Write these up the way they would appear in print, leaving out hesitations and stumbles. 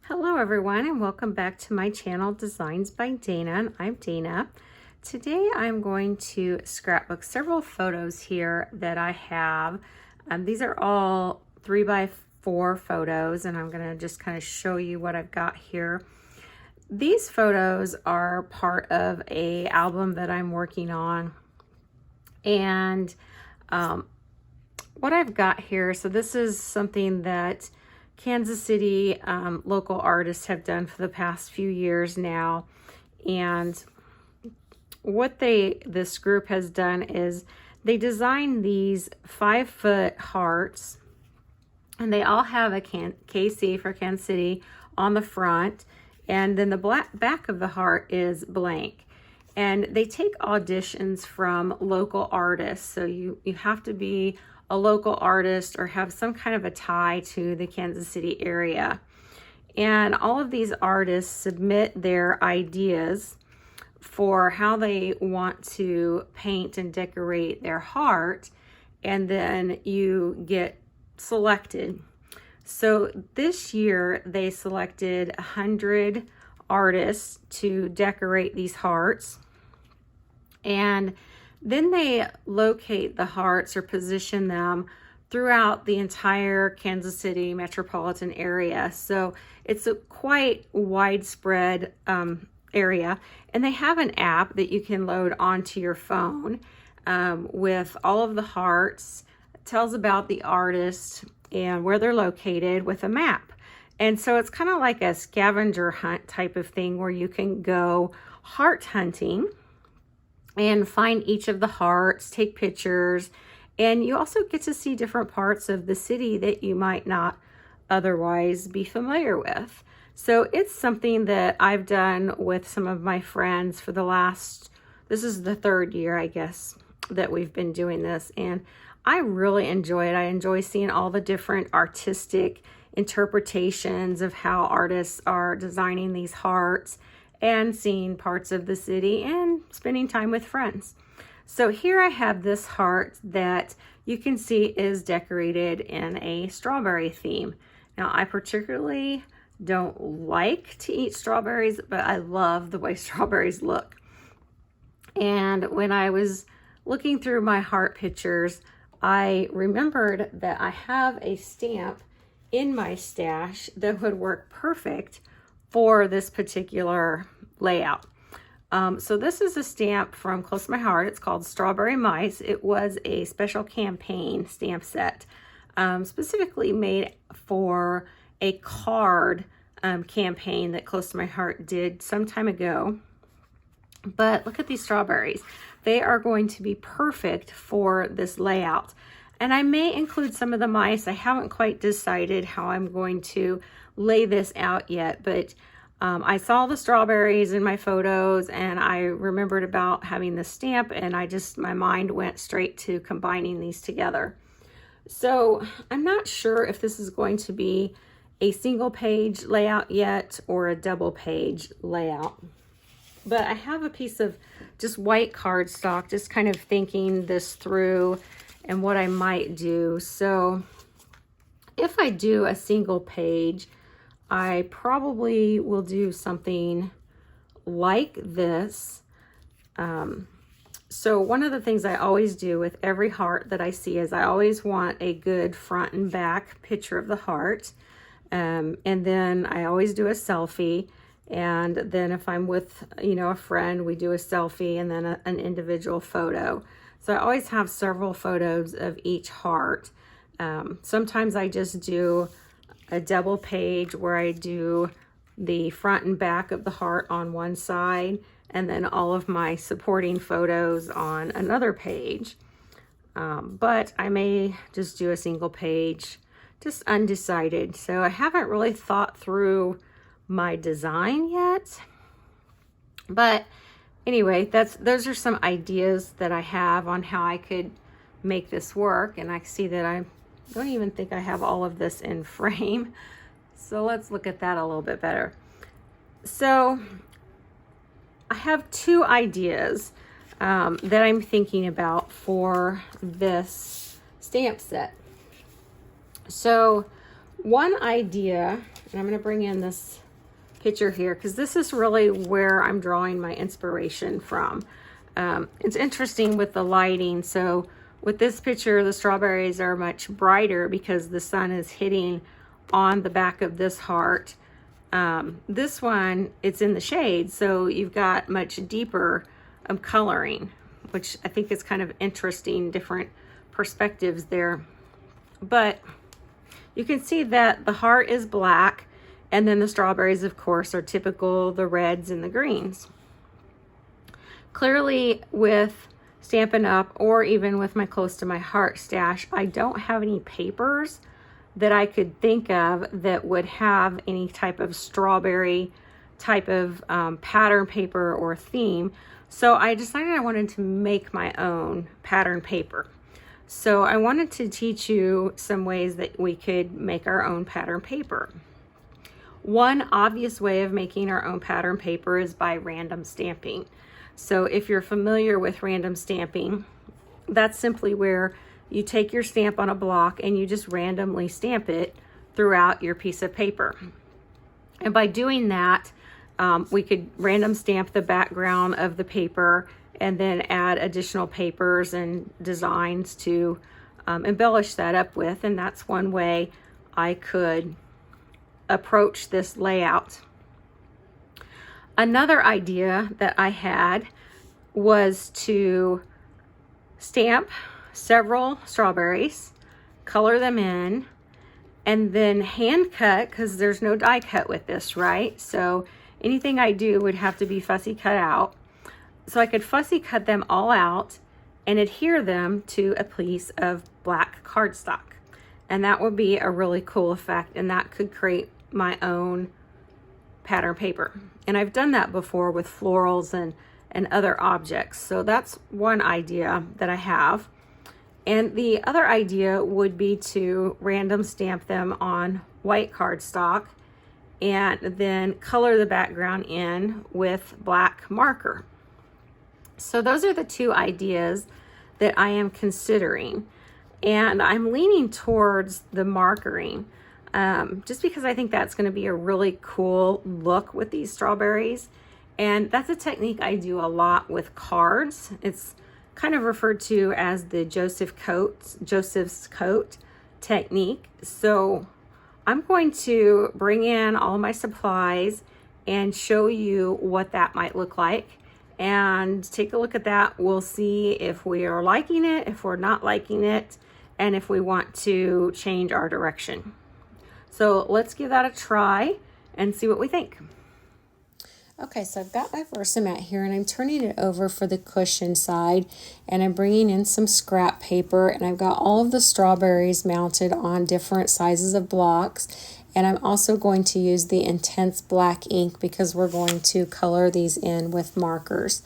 Hello everyone and welcome back to my channel Designs by Dana, and I'm Dana. Today I'm going to scrapbook several photos here that I have. These are all 3x4 photos and I'm going to just kind of show you what I've got here. These photos are part of an album that I'm working on, and what I've got here, so this is something that Kansas City local artists have done for the past few years now. And what this group has done is they designed these 5-foot hearts, and they all have a KC for Kansas City on the front, and then the back of the heart is blank. And they take auditions from local artists, so you have to be a local artist or have some kind of a tie to the Kansas City area. And all of these artists submit their ideas for how they want to paint and decorate their heart, and then you get selected. So this year they selected 100 artists to decorate these hearts, and then they locate the hearts or position them throughout the entire Kansas City metropolitan area. So it's a quite widespread area. And they have an app that you can load onto your phone with all of the hearts. It tells about the artist and where they're located with a map. And so it's kind of like a scavenger hunt type of thing where you can go heart hunting and find each of the hearts, take pictures, and you also get to see different parts of the city that you might not otherwise be familiar with. So it's something that I've done with some of my friends for this is the third year, I guess, that we've been doing this, and I really enjoy it. I enjoy seeing all the different artistic interpretations of how artists are designing these hearts, and seeing parts of the city and spending time with friends. So here I have this heart that you can see is decorated in a strawberry theme. Now, I particularly don't like to eat strawberries, but I love the way strawberries look. And when I was looking through my heart pictures, I remembered that I have a stamp in my stash that would work perfect for this particular layout. So this is a stamp from Close to My Heart. It's called Strawberry Mice. It was a special campaign stamp set, specifically made for a card campaign that Close to My Heart did some time ago. But look at these strawberries. They are going to be perfect for this layout. And I may include some of the mice. I haven't quite decided how I'm going to lay this out yet, but I saw the strawberries in my photos and I remembered about having the stamp, and my mind went straight to combining these together. So I'm not sure if this is going to be a single page layout yet or a double page layout. But I have a piece of just white cardstock, just kind of thinking this through and what I might do. So if I do a single page, I probably will do something like this. So one of the things I always do with every heart that I see is I always want a good front and back picture of the heart. And then I always do a selfie. And then if I'm with, a friend, we do a selfie and then an individual photo. So I always have several photos of each heart. Sometimes I just do a double page where I do the front and back of the heart on one side and then all of my supporting photos on another page. But I may just do a single page, just undecided. So I haven't really thought through my design yet. But anyway, those are some ideas that I have on how I could make this work. And I see that I don't even think I have all of this in frame. So let's look at that a little bit better. So I have two ideas that I'm thinking about for this stamp set. So one idea and I'm going to bring in this picture here because this is really where I'm drawing my inspiration from. It's interesting with the lighting. So with this picture, the strawberries are much brighter because the sun is hitting on the back of this heart. This one, it's in the shade, so you've got much deeper coloring, which I think is kind of interesting, different perspectives there. But you can see that the heart is black, and then the strawberries, of course, are typical, the reds and the greens. Clearly with Stampin' Up, or even with my Close to My Heart stash, I don't have any papers that I could think of that would have any type of strawberry type of pattern paper or theme. So I decided I wanted to make my own pattern paper. So I wanted to teach you some ways that we could make our own pattern paper. One obvious way of making our own pattern paper is by random stamping. So if you're familiar with random stamping, that's simply where you take your stamp on a block and you just randomly stamp it throughout your piece of paper. And by doing that, we could random stamp the background of the paper and then add additional papers and designs to embellish that up with. And that's one way I could approach this layout. Another idea that I had was to stamp several strawberries, color them in, and then hand cut, because there's no die cut with this, right? So anything I do would have to be fussy cut out. So I could fussy cut them all out and adhere them to a piece of black cardstock. And that would be a really cool effect, and that could create my own pattern paper. And I've done that before with florals and other objects. So that's one idea that I have. And the other idea would be to random stamp them on white cardstock and then color the background in with black marker. So those are the two ideas that I am considering. And I'm leaning towards the markering, just because I think that's going to be a really cool look with these strawberries. And that's a technique I do a lot with cards. It's kind of referred to as the Joseph's coat technique. So I'm going to bring in all my supplies and show you what that might look like. And take a look at that. We'll see if we are liking it, if we're not liking it, and if we want to change our direction. So let's give that a try and see what we think. Okay, so I've got my Versamat here and I'm turning it over for the cushion side, and I'm bringing in some scrap paper, and I've got all of the strawberries mounted on different sizes of blocks. And I'm also going to use the intense black ink because we're going to color these in with markers.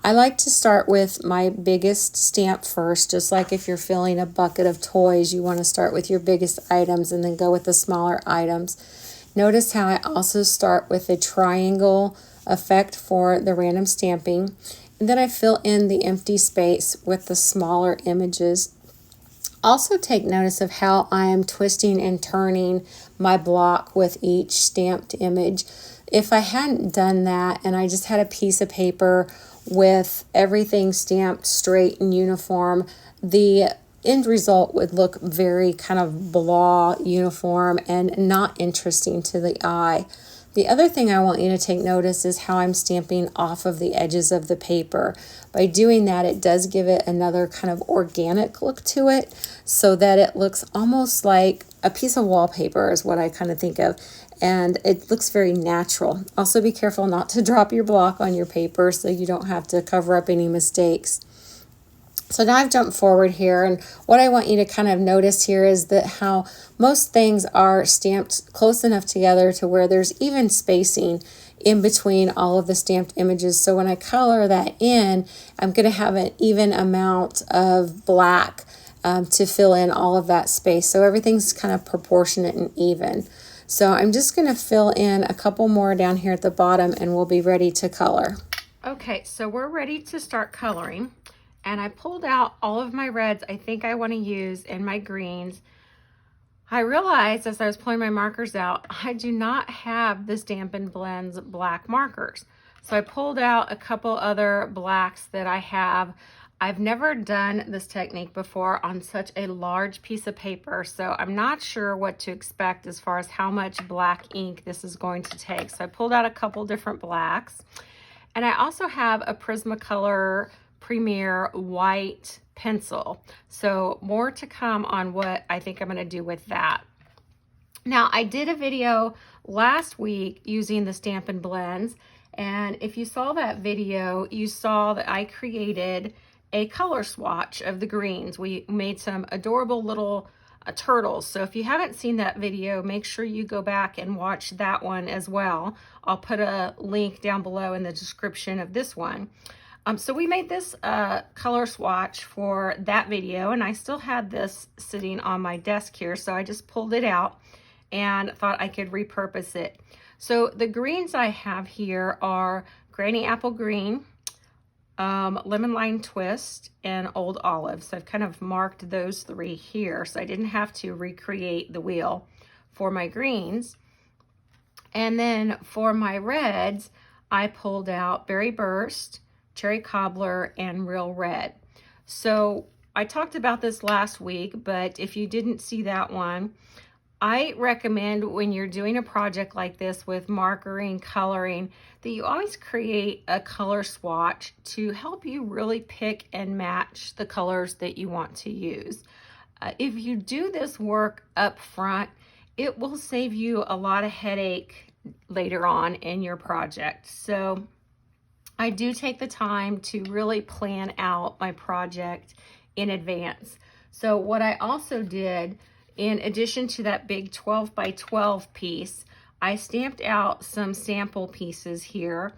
I like to start with my biggest stamp first, just like if you're filling a bucket of toys, you want to start with your biggest items and then go with the smaller items. Notice how I also start with a triangle effect for the random stamping, and then I fill in the empty space with the smaller images. Also take notice of how I am twisting and turning my block with each stamped image. If I hadn't done that and I just had a piece of paper with everything stamped straight and uniform, the end result would look very kind of blah, uniform, and not interesting to the eye. The other thing I want you to take notice is how I'm stamping off of the edges of the paper. By doing that, it does give it another kind of organic look to it, so that it looks almost like a piece of wallpaper is what I kind of think of, and it looks very natural. Also be careful not to drop your block on your paper so you don't have to cover up any mistakes. So now I've jumped forward here, and what I want you to kind of notice here is that how most things are stamped close enough together to where there's even spacing in between all of the stamped images. So when I color that in, I'm going to have an even amount of black to fill in all of that space. So everything's kind of proportionate and even. So I'm just going to fill in a couple more down here at the bottom and we'll be ready to color. Okay, so we're ready to start coloring. And I pulled out all of my reds I think I want to use and my greens. I realized as I was pulling my markers out, I do not have the Stampin Blends black markers. So I pulled out a couple other blacks that I have. I've never done this technique before on such a large piece of paper, so I'm not sure what to expect as far as how much black ink this is going to take. So I pulled out a couple different blacks. And I also have a Prismacolor Premier white pencil. So more to come on what I think I'm going to do with that. Now, I did a video last week using the Stampin' Blends, and if you saw that video, you saw that I created a color swatch of the greens. We made some adorable little turtles. So if you haven't seen that video, make sure you go back and watch that one as well. I'll put a link down below in the description of this one. So we made this color swatch for that video, and I still had this sitting on my desk here, so I just pulled it out and thought I could repurpose it. So the greens I have here are Granny Apple Green, Lemon Lime Twist, and Old Olive. So I've kind of marked those three here, so I didn't have to recreate the wheel for my greens. And then for my reds, I pulled out Berry Burst, Cherry Cobbler, and Real Red. So I talked about this last week, but if you didn't see that one, I recommend when you're doing a project like this with markering, coloring, that you always create a color swatch to help you really pick and match the colors that you want to use. If you do this work up front, it will save you a lot of headache later on in your project. So I do take the time to really plan out my project in advance. So what I also did, in addition to that big 12 by 12 piece, I stamped out some sample pieces here,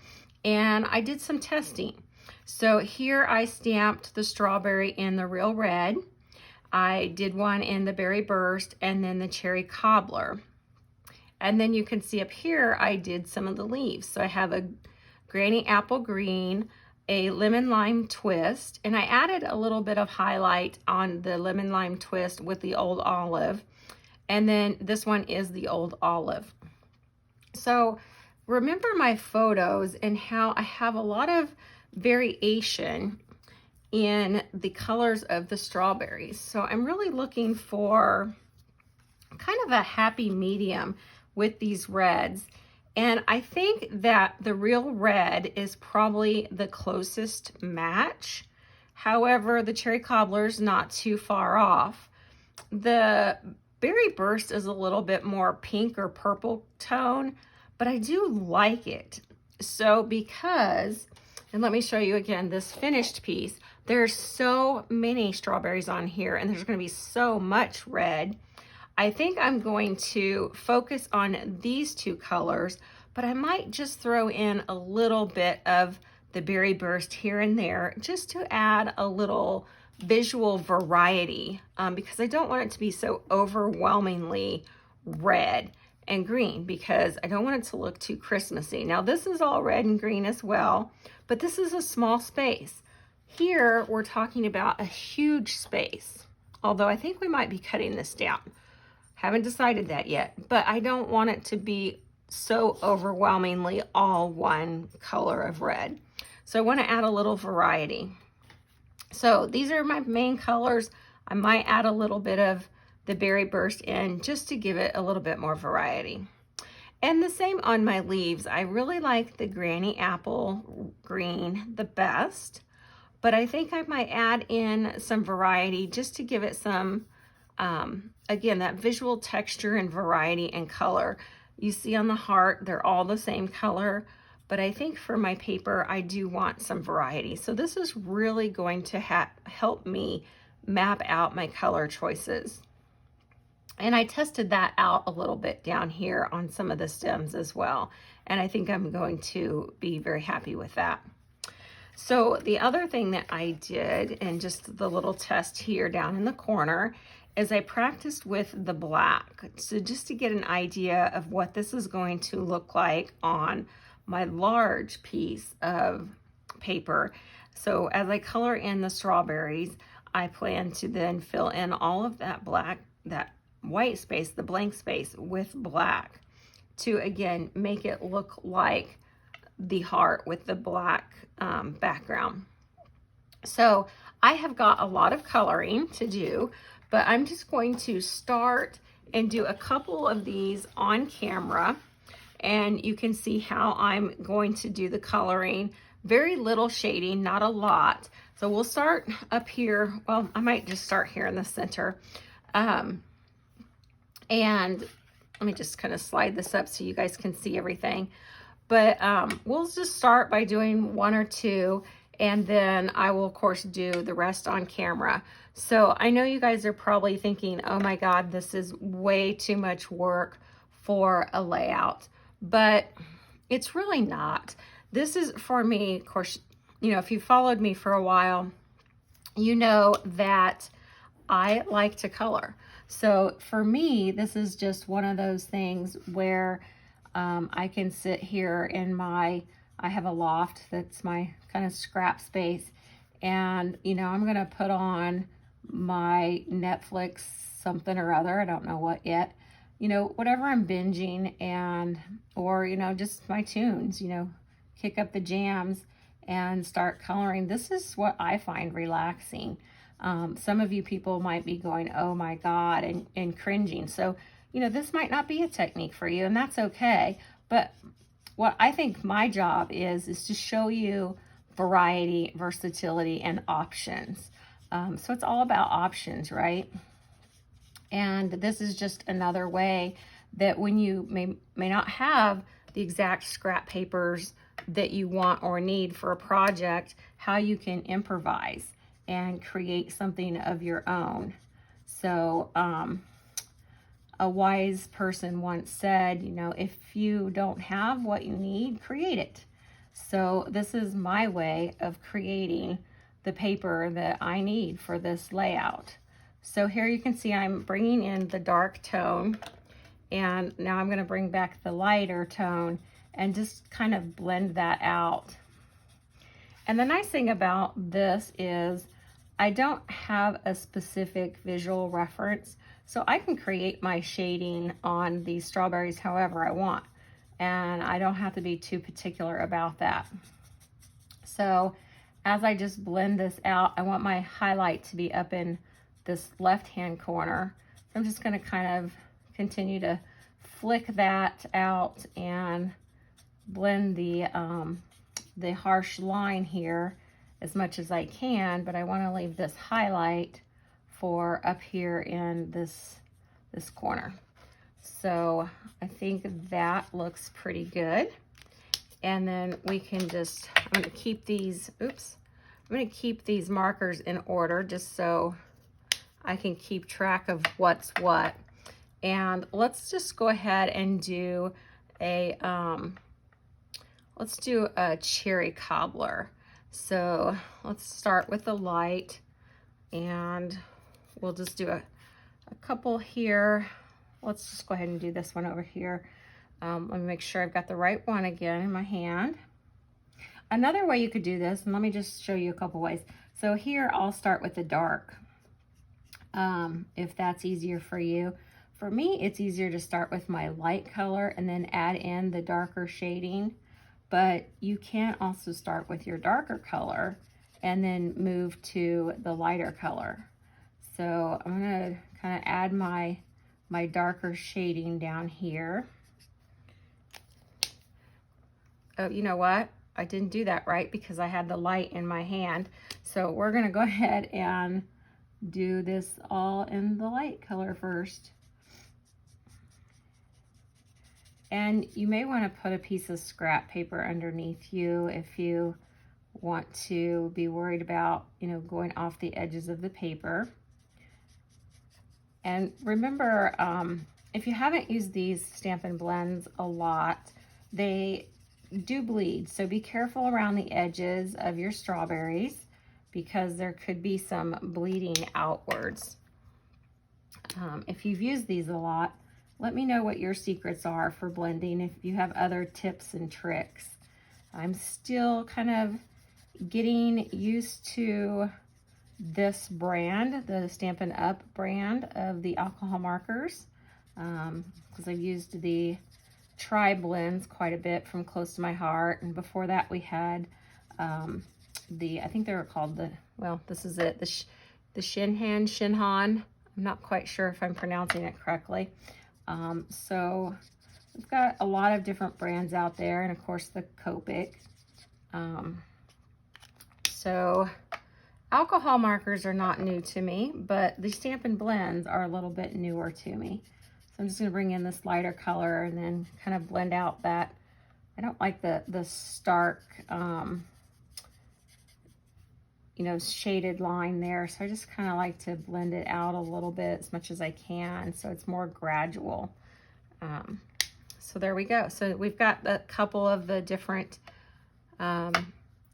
and I did some testing. So here I stamped the strawberry in the Real Red. I did one in the Berry Burst, and then the Cherry Cobbler. And then you can see up here, I did some of the leaves. So I have a Granny Apple Green, a Lemon Lime Twist, and I added a little bit of highlight on the Lemon Lime Twist with the Old Olive. And then this one is the Old Olive. So remember my photos and how I have a lot of variation in the colors of the strawberries. So I'm really looking for kind of a happy medium with these reds. And I think that the Real Red is probably the closest match. However, the Cherry Cobbler is not too far off. The Berry Burst is a little bit more pink or purple tone, but I do like it. So because, and let me show you again this finished piece, there's so many strawberries on here, and there's going to be so much red. I think I'm going to focus on these two colors, but I might just throw in a little bit of the Berry Burst here and there just to add a little visual variety, because I don't want it to be so overwhelmingly red and green, because I don't want it to look too Christmassy. Now this is all red and green as well, but this is a small space. Here we're talking about a huge space, although I think we might be cutting this down. Haven't decided that yet, but I don't want it to be so overwhelmingly all one color of red. So I want to add a little variety. So these are my main colors. I might add a little bit of the Berry Burst in just to give it a little bit more variety. And the same on my leaves. I really like the Granny Apple Green the best, but I think I might add in some variety just to give it some, again, that visual texture and variety and color. You see on the heart, they're all the same color, but I think for my paper, I do want some variety. So this is really going to help me map out my color choices. And I tested that out a little bit down here on some of the stems as well. And I think I'm going to be very happy with that. So the other thing that I did, and just the little test here down in the corner, is I practiced with the black. So just to get an idea of what this is going to look like on my large piece of paper. So as I color in the strawberries, I plan to then fill in all of that black, that white space, the blank space, with black to, again, make it look like the heart with the black background. So I have got a lot of coloring to do, but I'm just going to start and do a couple of these on camera, and you can see how I'm going to do the coloring. Very little shading, not a lot. So we'll start up here. Well, I might just start here in the center. And let me just kind of slide this up so you guys can see everything. But we'll just start by doing one or two, and then I will, of course, do the rest on camera. So I know you guys are probably thinking, oh my God, this is way too much work for a layout, but it's really not. This is, for me, of course, you know, if you followed me for a while, you know that I like to color. So for me, this is just one of those things where I can sit here in I have a loft that's my kind of scrap space, and you know, I'm gonna put on my Netflix something or other, I don't know what yet, you know, whatever I'm binging, and or you know, just my tunes, you know, kick up the jams and start coloring. This is what I find relaxing. Some of you people might be going, oh my God, and cringing. So, you know, this might not be a technique for you, and that's okay. But what I think my job is to show you variety, versatility, and options. So it's all about options, right? And this is just another way that when you may not have the exact scrap papers that you want or need for a project, how you can improvise and create something of your own. So a wise person once said, you know, if you don't have what you need, create it. So this is my way of creating the paper that I need for this layout. So here you can see I'm bringing in the dark tone, and now I'm going to bring back the lighter tone and just kind of blend that out. And the nice thing about this is I don't have a specific visual reference, so I can create my shading on these strawberries however I want, and I don't have to be too particular about that. So as I just blend this out, I want my highlight to be up in this left-hand corner. So I'm just going to kind of continue to flick that out and blend the harsh line here as much as I can, but I want to leave this highlight for up here in this corner. So I think that looks pretty good. And then we can just, I'm going to keep these, I'm going to keep these markers in order just so I can keep track of what's what. And let's just go ahead and do a, let's do a cherry cobbler. So let's start with the light, and we'll just do a couple here. Let's just go ahead and do this one over here. Let me make sure I've got the right one again in my hand. Another way you could do this, and let me just show you a couple ways. So here I'll start with the dark, if that's easier for you. For me, it's easier to start with my light color and then add in the darker shading. But you can also start with your darker color and then move to the lighter color. So I'm gonna kind of add my darker shading down here. Oh, you know what? I didn't do that right because I had the light in my hand. So we're gonna go ahead and do this all in the light color first. And you may want to put a piece of scrap paper underneath you if you want to be worried about, you know, going off the edges of the paper. And remember, if you haven't used these Stampin' Blends a lot, they do bleed. So be careful around the edges of your strawberries because there could be some bleeding outwards. If you've used these a lot, let me know what your secrets are for blending, if you have other tips and tricks. I'm still kind of getting used to this brand, the Stampin Up brand of the alcohol markers, because I've used the Tri Blends quite a bit from Close to My Heart. And before that we had I think they were called this is it, the Shinhan. I'm not quite sure if I'm pronouncing it correctly. So we've got a lot of different brands out there, and of course the Copic. So alcohol markers are not new to me, but the Stampin' Blends are a little bit newer to me. So I'm just going to bring in this lighter color and then kind of blend out that. I don't like the stark, you know, shaded line there. So I just kind of like to blend it out a little bit as much as I can, so it's more gradual. So there we go. So we've got a couple of the different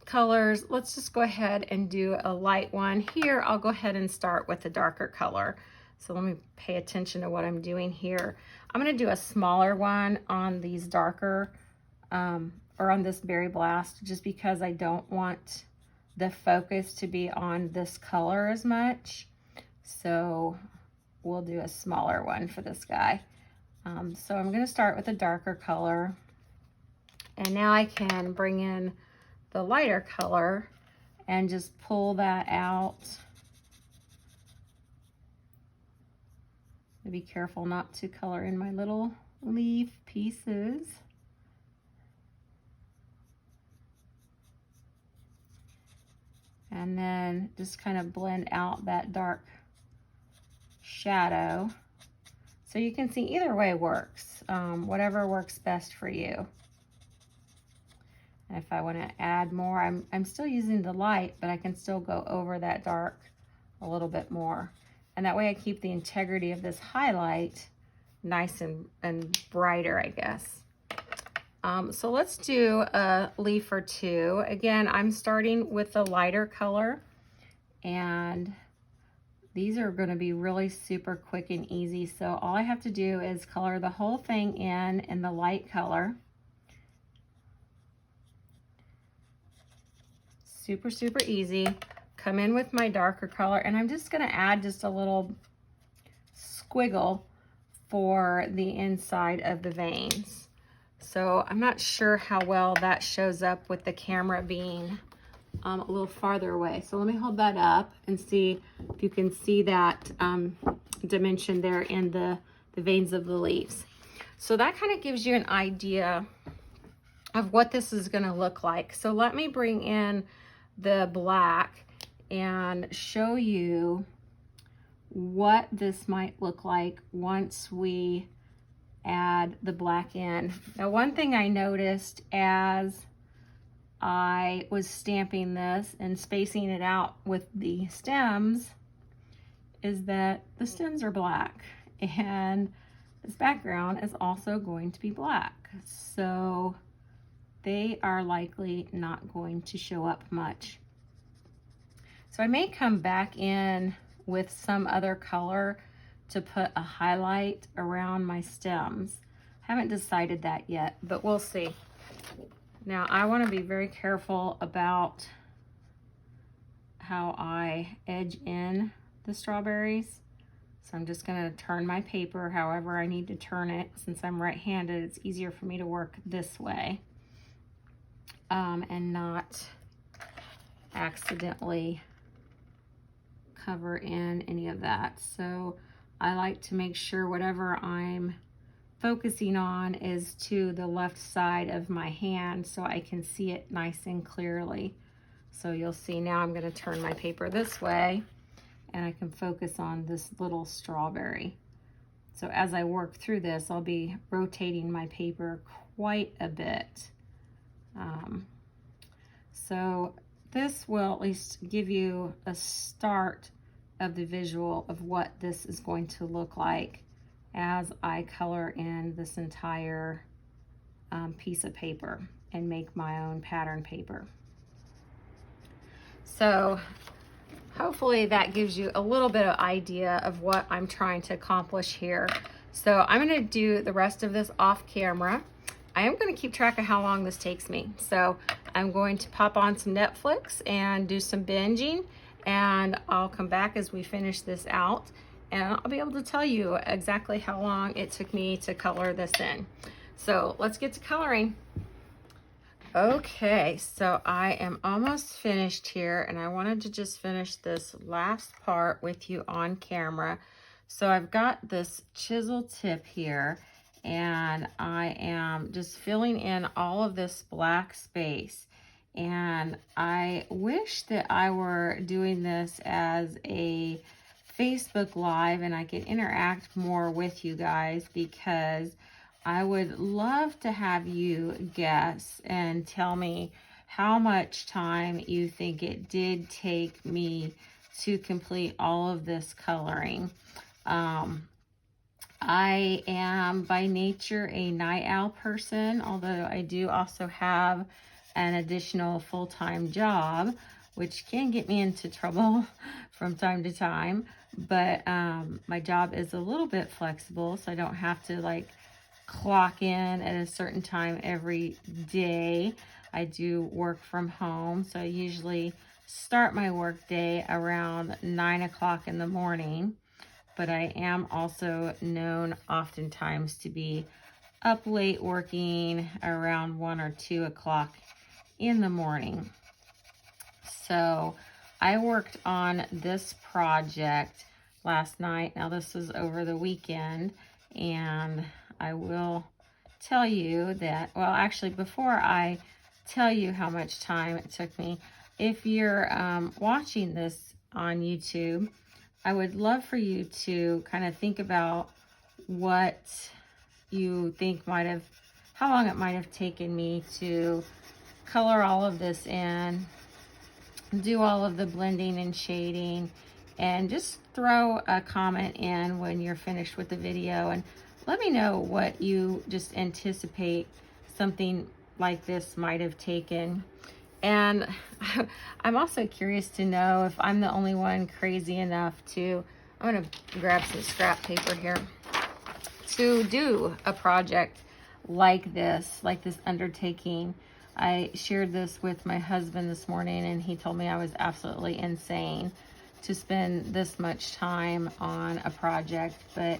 colors. Let's just go ahead and do a light one. Here, I'll go ahead and start with a darker color. So let me pay attention to what I'm doing here. I'm going to do a smaller one on these darker, or on this Berry Blast, just because I don't want the focus to be on this color as much. So we'll do a smaller one for this guy. So I'm going to start with a darker color, and now I can bring in the lighter color and just pull that out. Be careful not to color in my little leaf pieces. And then just kind of blend out that dark shadow. So you can see either way works, whatever works best for you. And if I want to add more, I'm still using the light, but I can still go over that dark a little bit more. And that way I keep the integrity of this highlight nice and brighter, I guess. So let's do a leaf or two. Again, I'm starting with the lighter color, and these are going to be really super quick and easy. So all I have to do is color the whole thing in the light color. Super, super easy. Come in with my darker color, and I'm just going to add just a little squiggle for the inside of the veins. So I'm not sure how well that shows up with the camera being a little farther away. So let me hold that up and see if you can see that dimension there in the veins of the leaves. So that kind of gives you an idea of what this is going to look like. So let me bring in the black and show you what this might look like once we add the black in. Now, one thing I noticed as I was stamping this and spacing it out with the stems is that the stems are black, and this background is also going to be black. So they are likely not going to show up much. So I may come back in with some other color to put a highlight around my stems. Haven't decided that yet, but we'll see. Now I want to be very careful about how I edge in the strawberries. So I'm just going to turn my paper however I need to turn it. Since I'm right-handed, it's easier for me to work this way and not accidentally cover in any of that. So I like to make sure whatever I'm focusing on is to the left side of my hand so I can see it nice and clearly. So you'll see now I'm going to turn my paper this way and I can focus on this little strawberry. So as I work through this, I'll be rotating my paper quite a bit. So this will at least give you a start of the visual of what this is going to look like as I color in this entire piece of paper and make my own pattern paper. So hopefully that gives you a little bit of idea of what I'm trying to accomplish here. So I'm going to do the rest of this off camera. I am going to keep track of how long this takes me. So I'm going to pop on some Netflix and do some binging, and I'll come back as we finish this out, and I'll be able to tell you exactly how long it took me to color this in. So let's get to coloring. Okay, so I am almost finished here, and I wanted to just finish this last part with you on camera. So I've got this chisel tip here, and I am just filling in all of this black space. And I wish that I were doing this as a Facebook Live and I could interact more with you guys, because I would love to have you guess and tell me how much time you think it did take me to complete all of this coloring. I am by nature a night owl person, although I do also have an additional full-time job, which can get me into trouble from time to time. But my job is a little bit flexible, so I don't have to like clock in at a certain time every day. I do work from home, so I usually start my work day around 9 o'clock in the morning. But I am also known oftentimes to be up late working around 1 or 2 o'clock in the morning. So I worked on this project last night. Now this was over the weekend, and I will tell you that, well, actually, before I tell you how much time it took me, if you're watching this on YouTube, I would love for you to kind of think about what you think how long it might have taken me to color all of this in, do all of the blending and shading, and just throw a comment in when you're finished with the video and let me know what you just anticipate something like this might have taken. And I'm also curious to know if I'm the only one crazy enough to, I'm gonna grab some scrap paper here, to do a project like this undertaking. I shared this with my husband this morning, and he told me I was absolutely insane to spend this much time on a project. But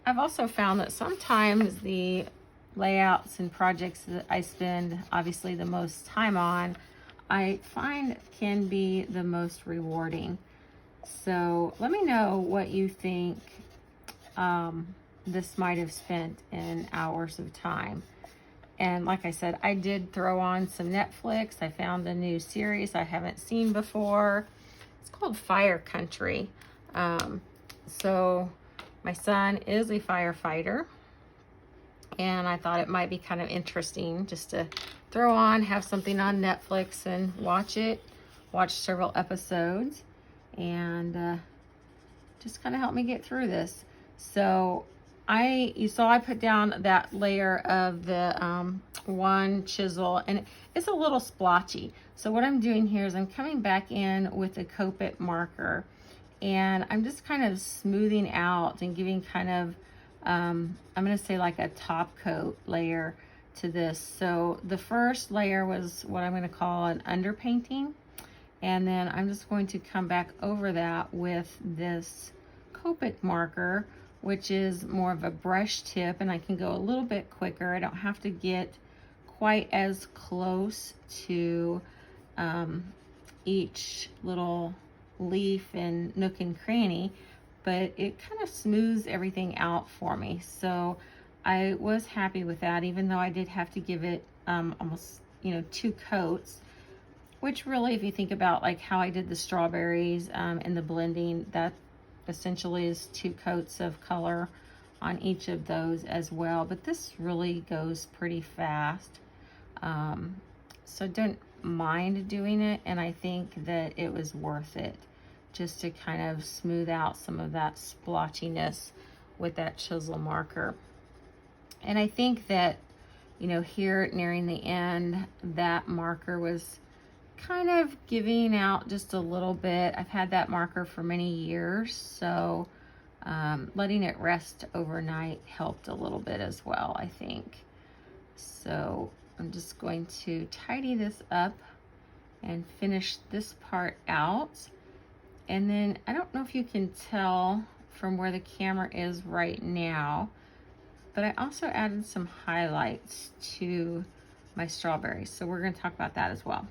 I've also found that sometimes the layouts and projects that I spend obviously the most time on, I find can be the most rewarding. So let me know what you think this might have spent in hours of time. And like I said, I did throw on some Netflix. I found a new series I haven't seen before. It's called Fire Country. So my son is a firefighter, and I thought it might be kind of interesting just to throw on, have something on Netflix and watch several episodes, and just kind of help me get through this. So you saw I put down that layer of the one chisel, and it's a little splotchy. So what I'm doing here is I'm coming back in with a Copic marker, and I'm just kind of smoothing out and giving kind of, I'm going to say like a top coat layer to this. So the first layer was what I'm going to call an underpainting. And then I'm just going to come back over that with this Copic marker, which is more of a brush tip, and I can go a little bit quicker. I don't have to get quite as close to each little leaf and nook and cranny, but it kind of smooths everything out for me. So I was happy with that, even though I did have to give it almost, 2 coats, which really, if you think about like how I did the strawberries and the blending, that essentially is 2 coats of color on each of those as well. But this really goes pretty fast. So don't mind doing it, and I think that it was worth it just to kind of smooth out some of that splotchiness with that chisel marker. And I think that, here nearing the end, that marker was kind of giving out just a little bit. I've had that marker for many years, so letting it rest overnight helped a little bit as well, I think. So I'm just going to tidy this up and finish this part out. And then I don't know if you can tell from where the camera is right now, but I also added some highlights to my strawberries. So we're going to talk about that as well.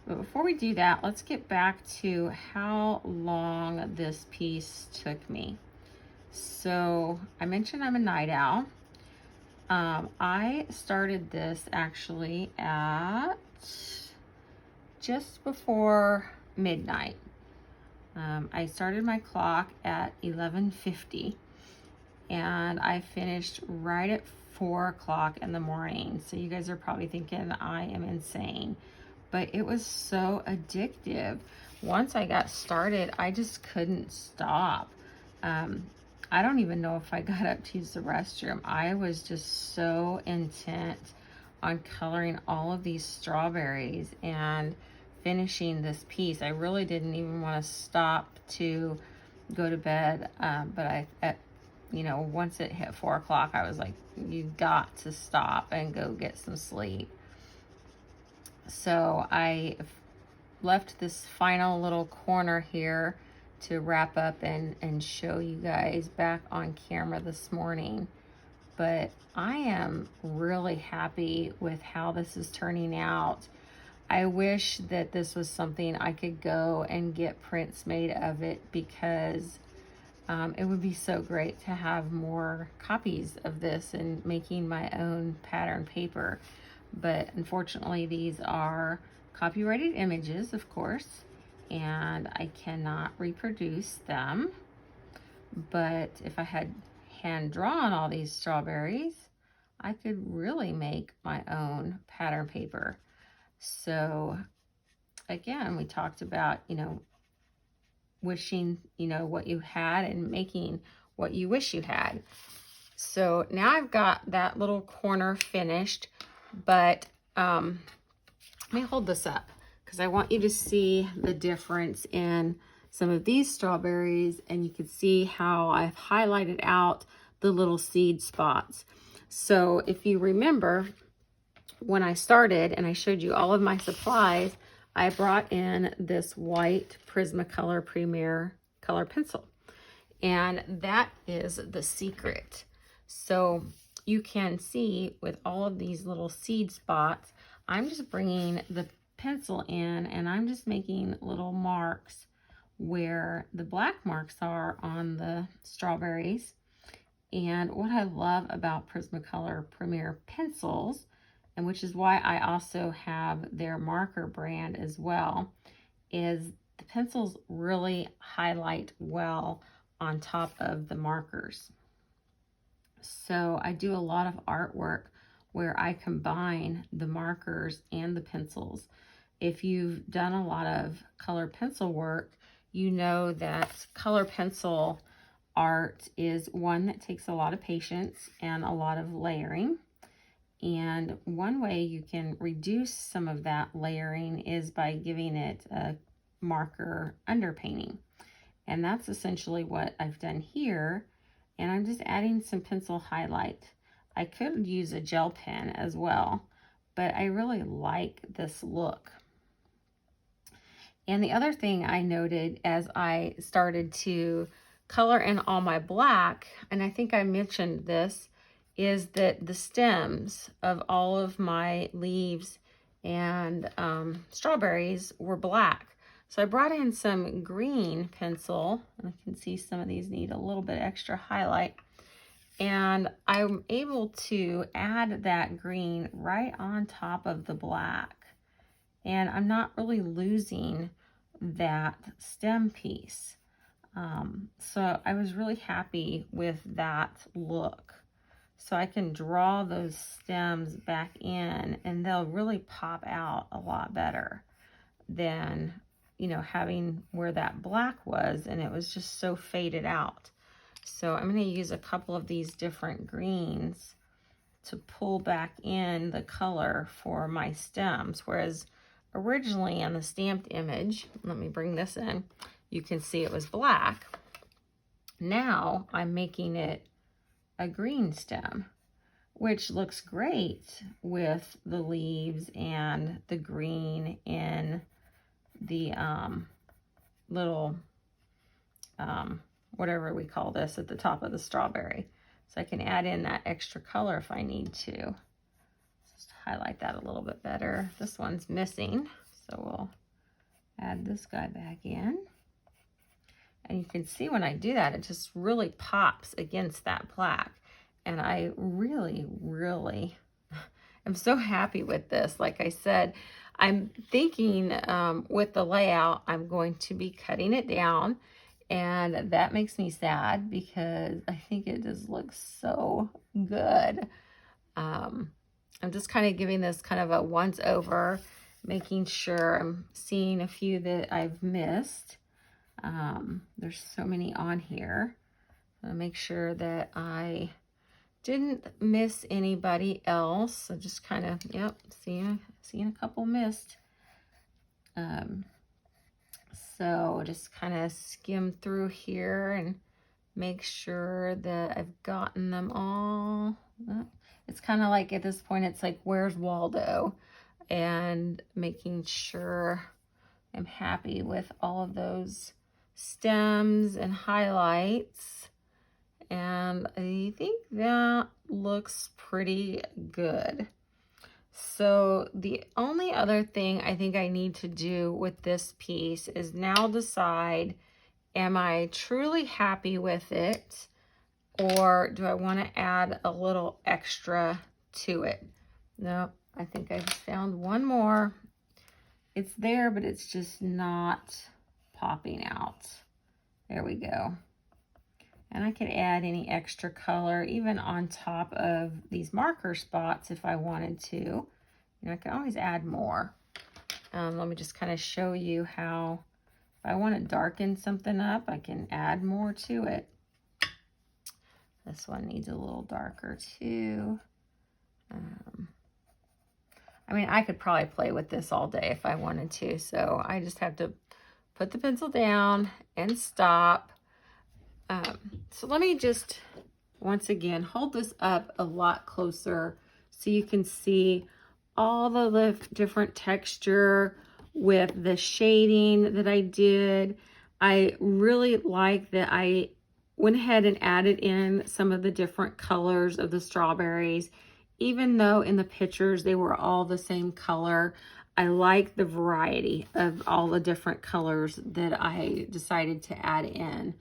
But before we do that, let's get back to how long this piece took me. So I mentioned I'm a night owl. I started this actually at just before midnight. I started my clock at 11:50 and I finished right at 4 o'clock in the morning. So you guys are probably thinking I am insane, but it was so addictive. Once I got started, I just couldn't stop. I don't even know if I got up to use the restroom. I was just so intent on coloring all of these strawberries and finishing this piece. I really didn't even want to stop to go to bed, but you know, once it hit 4 o'clock, I was like, you got to stop and go get some sleep. So I left this final little corner here to wrap up and show you guys back on camera this morning. But I am really happy with how this is turning out. I wish that this was something I could go and get prints made of it, because it would be so great to have more copies of this and making my own pattern paper. But unfortunately, these are copyrighted images, of course, and I cannot reproduce them. But if I had hand drawn all these strawberries, I could really make my own pattern paper. So again, we talked about, you know, wishing, you know, what you had and making what you wish you had. So now I've got that little corner finished, but let me hold this up because I want you to see the difference in some of these strawberries, and you can see how I've highlighted out the little seed spots. So if you remember, when I started and I showed you all of my supplies, I brought in this white Prismacolor Premier Colored Pencil, and that is the secret. So you can see with all of these little seed spots, I'm just bringing the pencil in and I'm just making little marks where the black marks are on the strawberries. And what I love about Prismacolor Premier Pencils, and which is why I also have their marker brand as well, is the pencils really highlight well on top of the markers. So I do a lot of artwork where I combine the markers and the pencils. If you've done a lot of color pencil work, you know that color pencil art is one that takes a lot of patience and a lot of layering. And one way you can reduce some of that layering is by giving it a marker underpainting. And that's essentially what I've done here. And I'm just adding some pencil highlight. I could use a gel pen as well, but I really like this look. And the other thing I noted as I started to color in all my black, and I think I mentioned this, is that the stems of all of my leaves and strawberries were black. So I brought in some green pencil, and I can see some of these need a little bit extra highlight. And I'm able to add that green right on top of the black. And I'm not really losing that stem piece. So I was really happy with that look. So I can draw those stems back in and they'll really pop out a lot better than, you know, having where that black was and it was just so faded out. So I'm going to use a couple of these different greens to pull back in the color for my stems. Whereas originally on the stamped image, let me bring this in, you can see it was black. Now I'm making it a green stem, which looks great with the leaves and the green in the little whatever we call this at the top of the strawberry. So I can add in that extra color if I need to. Just highlight that a little bit better. This one's missing, so we'll add this guy back in. And you can see when I do that, it just really pops against that black. And I really, really am so happy with this. Like I said, I'm thinking with the layout, I'm going to be cutting it down. And that makes me sad because I think it just looks so good. I'm just kind of giving this kind of a once over, making sure I'm seeing a few that I've missed. There's so many on here. I'll make sure that I didn't miss anybody else. So just kind of, yep, seeing a couple missed. So just kind of skim through here and make sure that I've gotten them all. It's kind of like at this point, it's like, where's Waldo? And making sure I'm happy with all of those stems and highlights. And I think that looks pretty good. So the only other thing I think I need to do with this piece is now decide, am I truly happy with it, or do I want to add a little extra to it? No, I think I just found one more. It's there, but it's just not popping out. There we go. And I could add any extra color even on top of these marker spots if I wanted to. You know, I can always add more. Let me just kind of show you how, if I want to darken something up, I can add more to it. This one needs a little darker too. I mean, I could probably play with this all day if I wanted to. So I just have to put the pencil down and stop. So let me just, once again, hold this up a lot closer so you can see all the different texture with the shading that I did. I really like that I went ahead and added in some of the different colors of the strawberries. Even though in the pictures they were all the same color, I like the variety of all the different colors that I decided to add in.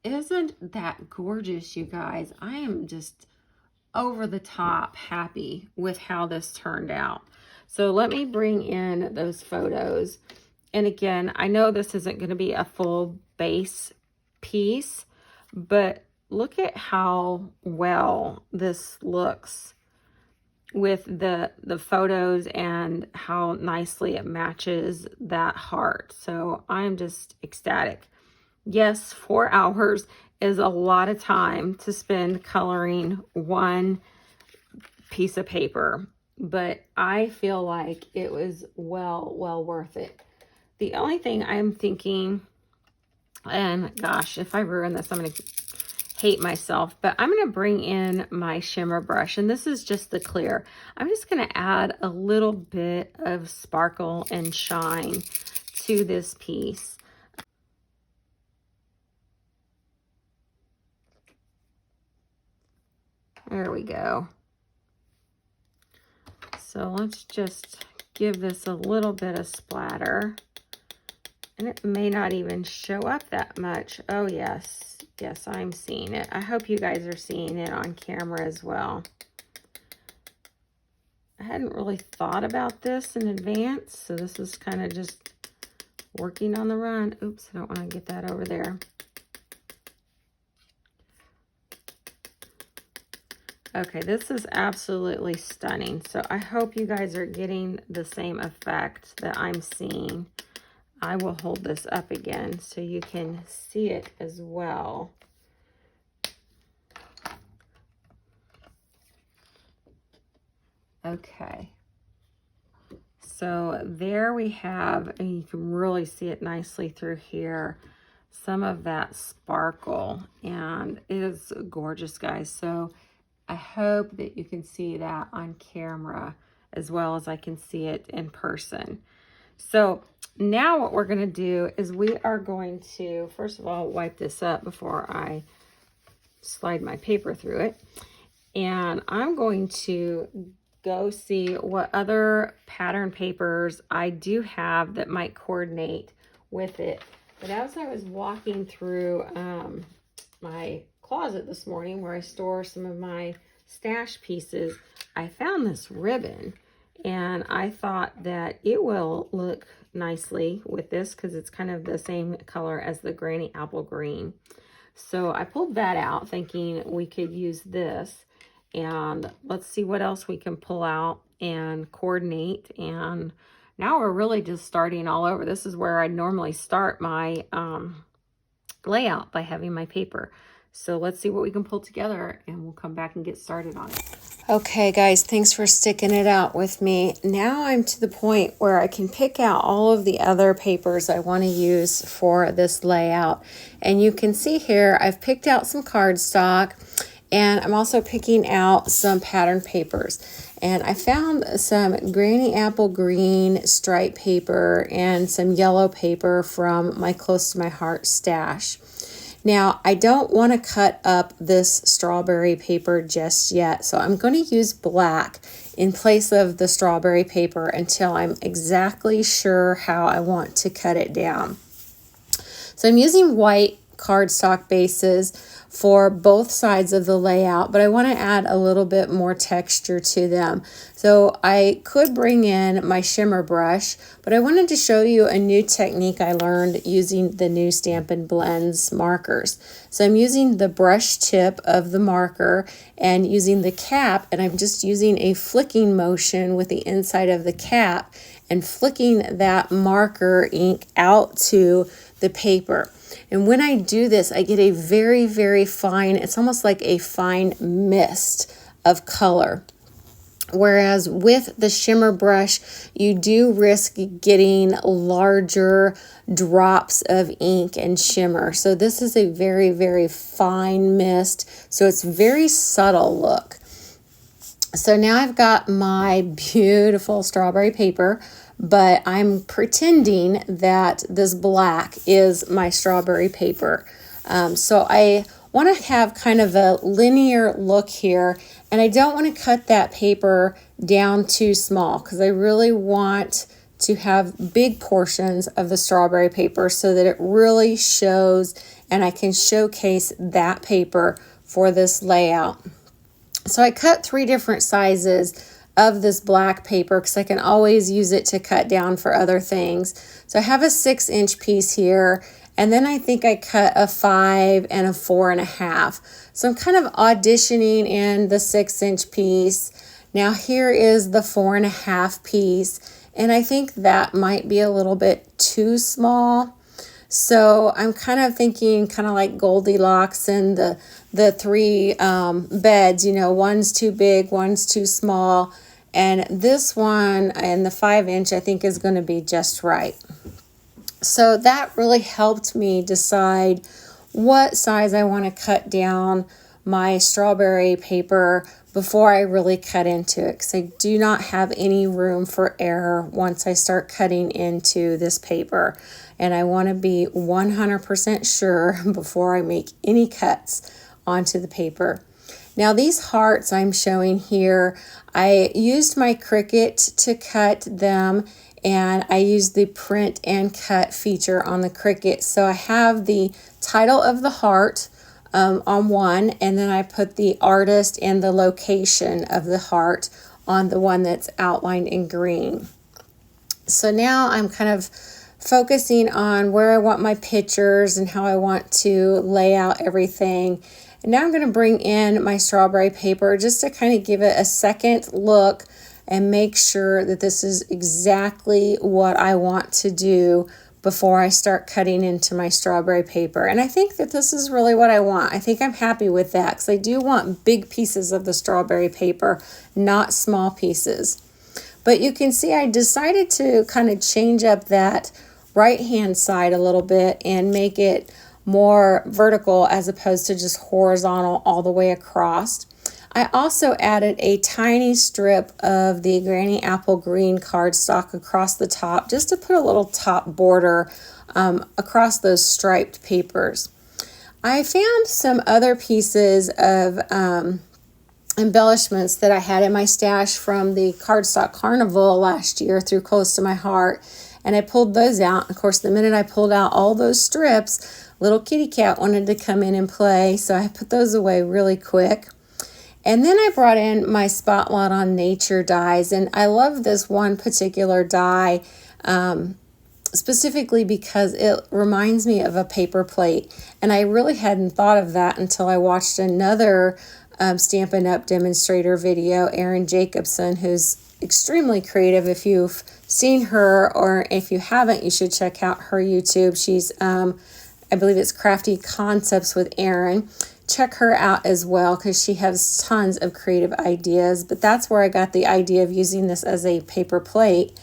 Isn't that gorgeous, you guys? I am just over the top happy with how this turned out. So let me bring in those photos. And again, I know this isn't going to be a full base piece, but look at how well this looks with the photos and how nicely it matches that heart. So I'm just ecstatic. Yes, 4 hours is a lot of time to spend coloring one piece of paper, but I feel like it was well worth it. The only thing I'm thinking, and gosh, if I ruin this, I'm going to hate myself, but I'm going to bring in my shimmer brush, and this is just the clear. I'm just going to add a little bit of sparkle and shine to this piece. There we go. So let's just give this a little bit of splatter. And it may not even show up that much. Oh, yes. Yes, I'm seeing it. I hope you guys are seeing it on camera as well. I hadn't really thought about this in advance, so this is kind of just working on the run. Oops, I don't want to get that over there. Okay, this is absolutely stunning. So I hope you guys are getting the same effect that I'm seeing. I will hold this up again so you can see it as well. Okay. So there we have, and you can really see it nicely through here, some of that sparkle, and it is gorgeous, guys. So I hope that you can see that on camera as well as I can see it in person. So Now what we're going to do is we are going to, first of all, wipe this up before I slide my paper through it. And I'm going to go see what other pattern papers I do have that might coordinate with it. But as I was walking through my closet this morning where I store some of my stash pieces, I found this ribbon, and I thought that it will look nicely with this because it's kind of the same color as the Granny Apple Green. So I pulled that out thinking we could use this, and let's see what else we can pull out and coordinate. And now we're really just starting all over. This is where I normally start my layout, by having my paper. So let's see what we can pull together, and we'll come back and get started on it. Okay, guys, thanks for sticking it out with me. Now I'm to the point where I can pick out all of the other papers I want to use for this layout. And you can see here, I've picked out some cardstock, and I'm also picking out some pattern papers. And I found some Granny Apple Green stripe paper and some yellow paper from my Close to My Heart stash. Now, I don't want to cut up this strawberry paper just yet, so I'm going to use black in place of the strawberry paper until I'm exactly sure how I want to cut it down. So I'm using white cardstock bases for both sides of the layout, but I want to add a little bit more texture to them. So I could bring in my shimmer brush, but I wanted to show you a new technique I learned using the new Stampin Blends Markers. So I'm using the brush tip of the marker and using the cap, and I'm just using a flicking motion with the inside of the cap and flicking that marker ink out to the paper. And when I do this, I get a very, very fine, it's almost like a fine mist of color. Whereas with the shimmer brush, you do risk getting larger drops of ink and shimmer. So this is a very, very fine mist. So it's very subtle look. So now I've got my beautiful strawberry paper, but I'm pretending that this black is my strawberry paper. So I want to have kind of a linear look here, and I don't want to cut that paper down too small because I really want to have big portions of the strawberry paper so that it really shows and I can showcase that paper for this layout. So I cut 3 different sizes of this black paper because I can always use it to cut down for other things. So I have a 6-inch piece here, and then I think I cut a 5 and a 4.5. So I'm kind of auditioning in the 6-inch piece. Now here is the 4.5 piece, and I think that might be a little bit too small. So I'm kind of thinking kind of like Goldilocks and the 3 beds, you know, one's too big, one's too small. And this one and the 5-inch I think is going to be just right. So that really helped me decide what size I want to cut down my strawberry paper before I really cut into it, because I do not have any room for error once I start cutting into this paper. And I want to be 100% sure before I make any cuts onto the paper. Now these hearts I'm showing here, I used my Cricut to cut them, and I used the print and cut feature on the Cricut. So I have the title of the heart on one, and then I put the artist and the location of the heart on the one that's outlined in green. So now I'm kind of focusing on where I want my pictures and how I want to lay out everything. And now I'm going to bring in my strawberry paper just to kind of give it a second look and make sure that this is exactly what I want to do before I start cutting into my strawberry paper. And I think that this is really what I want. I think I'm happy with that because I do want big pieces of the strawberry paper, not small pieces. But you can see I decided to kind of change up that right-hand side a little bit and make it more vertical as opposed to just horizontal all the way across. I also added a tiny strip of the Granny Apple Green cardstock across the top just to put a little top border across those striped papers. I found some other pieces of embellishments that I had in my stash from the Cardstock Carnival last year through Close to My Heart, and I pulled those out. Of course, the minute I pulled out all those strips, little kitty cat wanted to come in and play, so I put those away really quick. And then I brought in my Spotlight on Nature dies, and I love this one particular die specifically because it reminds me of a paper plate, and I really hadn't thought of that until I watched another Stampin' Up! Demonstrator video, Erin Jacobson, who's extremely creative. If you've seen her, or if you haven't, you should check out her YouTube. She's, I believe it's Crafty Concepts with Erin. Check her out as well because she has tons of creative ideas, but that's where I got the idea of using this as a paper plate.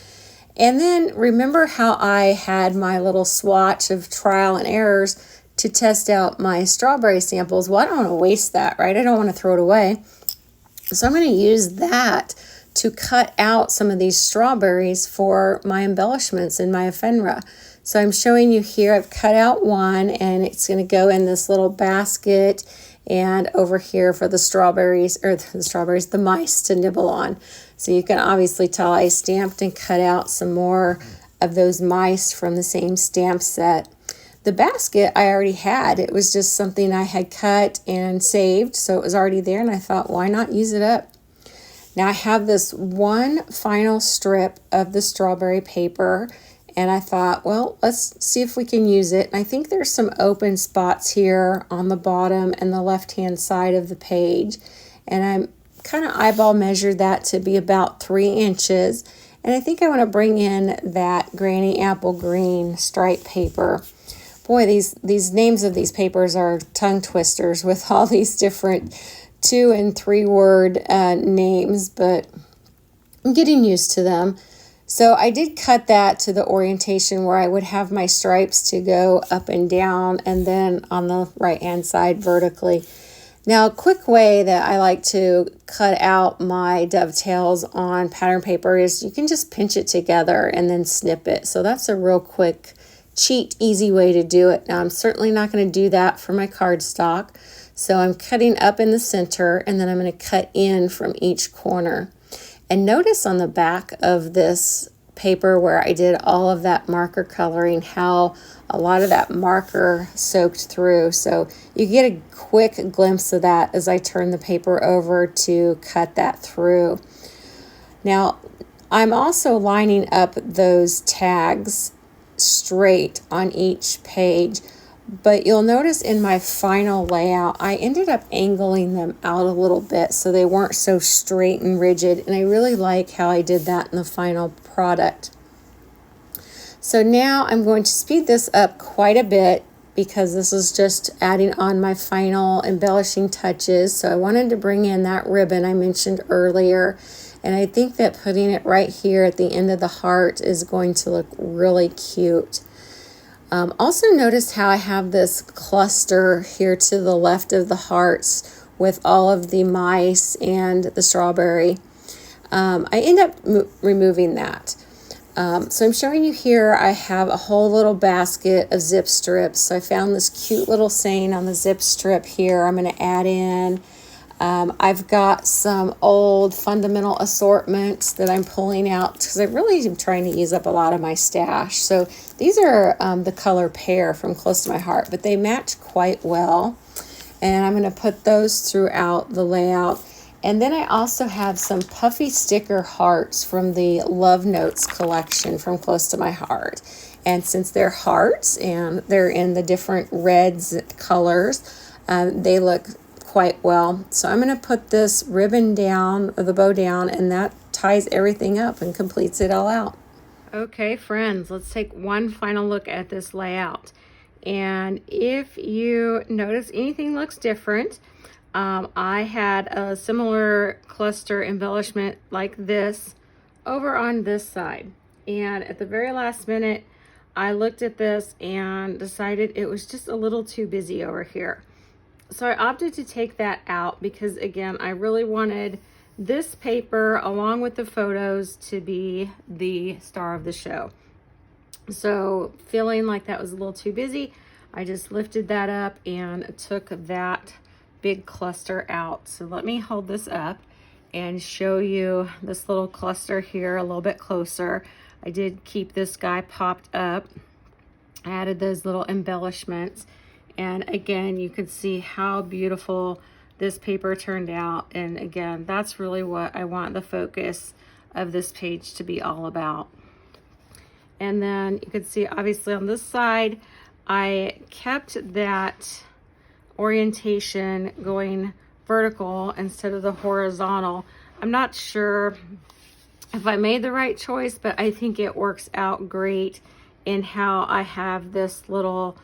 And then remember how I had my little swatch of trial and errors to test out my strawberry samples? Well, I don't want to waste that, right? I don't want to throw it away. So I'm going to use that to cut out some of these strawberries for my embellishments in my ephemera. So I'm showing you here, I've cut out one, and it's going to go in this little basket, and over here for the strawberries, the mice to nibble on. So you can obviously tell I stamped and cut out some more of those mice from the same stamp set. The basket I already had. It was just something I had cut and saved, so it was already there, and I thought, why not use it up? Now I have this one final strip of the strawberry paper, and I thought, well, let's see if we can use it. And I think there's some open spots here on the bottom and the left-hand side of the page. And I'm kind of eyeball measured that to be about 3 inches. And I think I want to bring in that Granny Apple Green stripe paper. Boy, these names of these papers are tongue twisters with all these different 2- and 3-word names, but I'm getting used to them. So I did cut that to the orientation where I would have my stripes to go up and down, and then on the right-hand side vertically. Now, a quick way that I like to cut out my dovetails on pattern paper is you can just pinch it together and then snip it. So that's a real quick, cheat, easy way to do it. Now, I'm certainly not going to do that for my cardstock. So I'm cutting up in the center, and then I'm going to cut in from each corner. And notice on the back of this paper where I did all of that marker coloring, how a lot of that marker soaked through. So you get a quick glimpse of that as I turn the paper over to cut that through. Now, I'm also lining up those tags straight on each page. But you'll notice in my final layout, I ended up angling them out a little bit so they weren't so straight and rigid. And I really like how I did that in the final product. So now I'm going to speed this up quite a bit because this is just adding on my final embellishing touches. So I wanted to bring in that ribbon I mentioned earlier. And I think that putting it right here at the end of the heart is going to look really cute. Also notice how I have this cluster here to the left of the hearts with all of the mice and the strawberry. I end up removing that. So I'm showing you here I have a whole little basket of zip strips. So I found this cute little saying on the zip strip here I'm going to add in. I've got some old fundamental assortments that I'm pulling out because I really am trying to use up a lot of my stash. So these are the color Pear from Close to My Heart, but they match quite well. And I'm going to put those throughout the layout. And then I also have some Puffy sticker hearts from the Love Notes collection from Close to My Heart. And since they're hearts and they're in the different reds colors, they look quite well. So I'm going to put this ribbon down, or the bow down, and that ties everything up and completes it all out. Okay, friends, let's take one final look at this layout. And if you notice anything looks different, I had a similar cluster embellishment like this over on this side. And at the very last minute, I looked at this and decided it was just a little too busy over here. So I opted to take that out because, again, I really wanted this paper along with the photos to be the star of the show. So feeling like that was a little too busy, I just lifted that up and took that big cluster out. So let me hold this up and show you this little cluster here a little bit closer. I did keep this guy popped up. I added those little embellishments. And again, you can see how beautiful this paper turned out. And again, that's really what I want the focus of this page to be all about. And then you can see, obviously on this side, I kept that orientation going vertical instead of the horizontal. I'm not sure if I made the right choice, but I think it works out great in how I have this little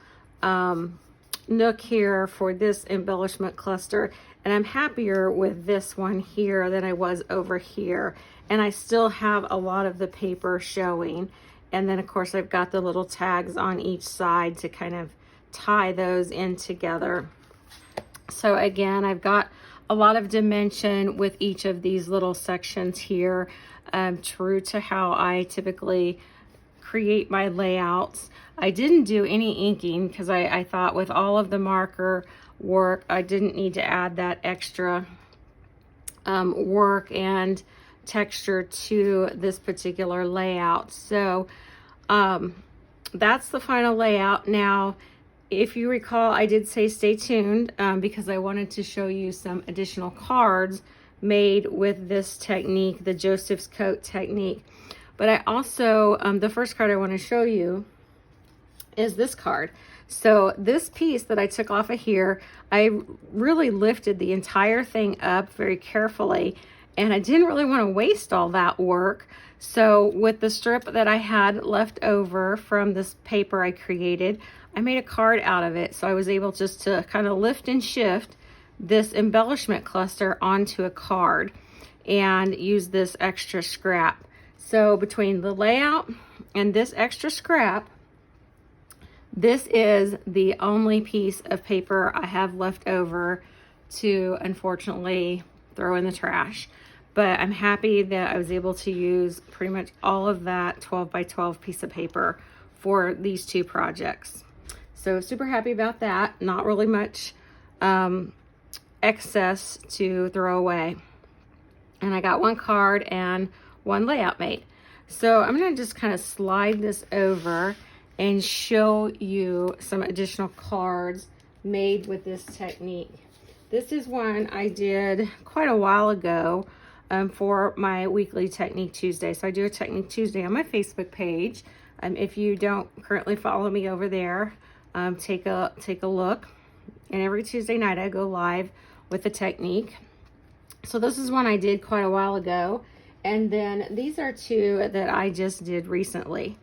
nook here for this embellishment cluster, and I'm happier with this one here than I was over here, and I still have a lot of the paper showing. And then of course I've got the little tags on each side to kind of tie those in together. So again, I've got a lot of dimension with each of these little sections here, true to how I typically create my layouts. I didn't do any inking because I thought with all of the marker work, I didn't need to add that extra work and texture to this particular layout. So that's the final layout. Now, if you recall, I did say stay tuned because I wanted to show you some additional cards made with this technique, the Joseph's Coat technique. But I also, the first card I want to show you is this card. So this piece that I took off of here, I really lifted the entire thing up very carefully, and I didn't really want to waste all that work. So with the strip that I had left over from this paper I created, I made a card out of it. So I was able just to kind of lift and shift this embellishment cluster onto a card and use this extra scrap. So between the layout and this extra scrap, this is the only piece of paper I have left over to, unfortunately, throw in the trash. But I'm happy that I was able to use pretty much all of that 12 by 12 piece of paper for these two projects. So super happy about that. Not really much excess to throw away. And I got one card and one layout made. So I'm going to just kind of slide this over and show you some additional cards made with this technique. This is one I did quite a while ago for my weekly Technique Tuesday. So I do a Technique Tuesday on my Facebook page. If you don't currently follow me over there, take a look. And every Tuesday night I go live with a technique. So this is one I did quite a while ago. And then these are two that I just did recently.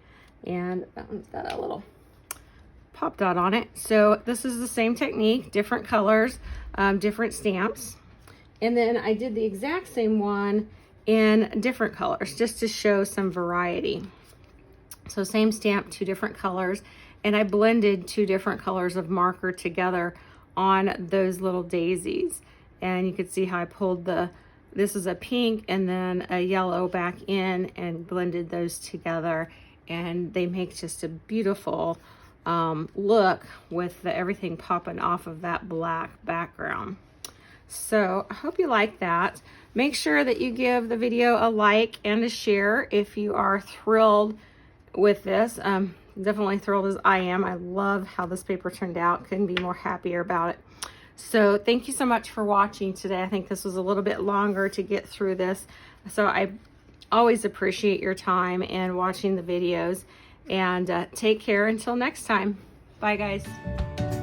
And that one's got a little pop dot on it. So this is the same technique, different colors, different stamps. And then I did the exact same one in different colors just to show some variety. So same stamp, two different colors. And I blended two different colors of marker together on those little daisies. And you can see how I pulled this is a pink and then a yellow back in and blended those together. And they make just a beautiful look with everything popping off of that black background. So I hope you like that. Make sure that you give the video a like and a share if you are thrilled with this. Definitely thrilled as I am. I love how this paper turned out. Couldn't be more happier about it. So thank you so much for watching today. I think this was a little bit longer to get through this. So I always appreciate your time and watching the videos. And take care until next time. Bye, guys.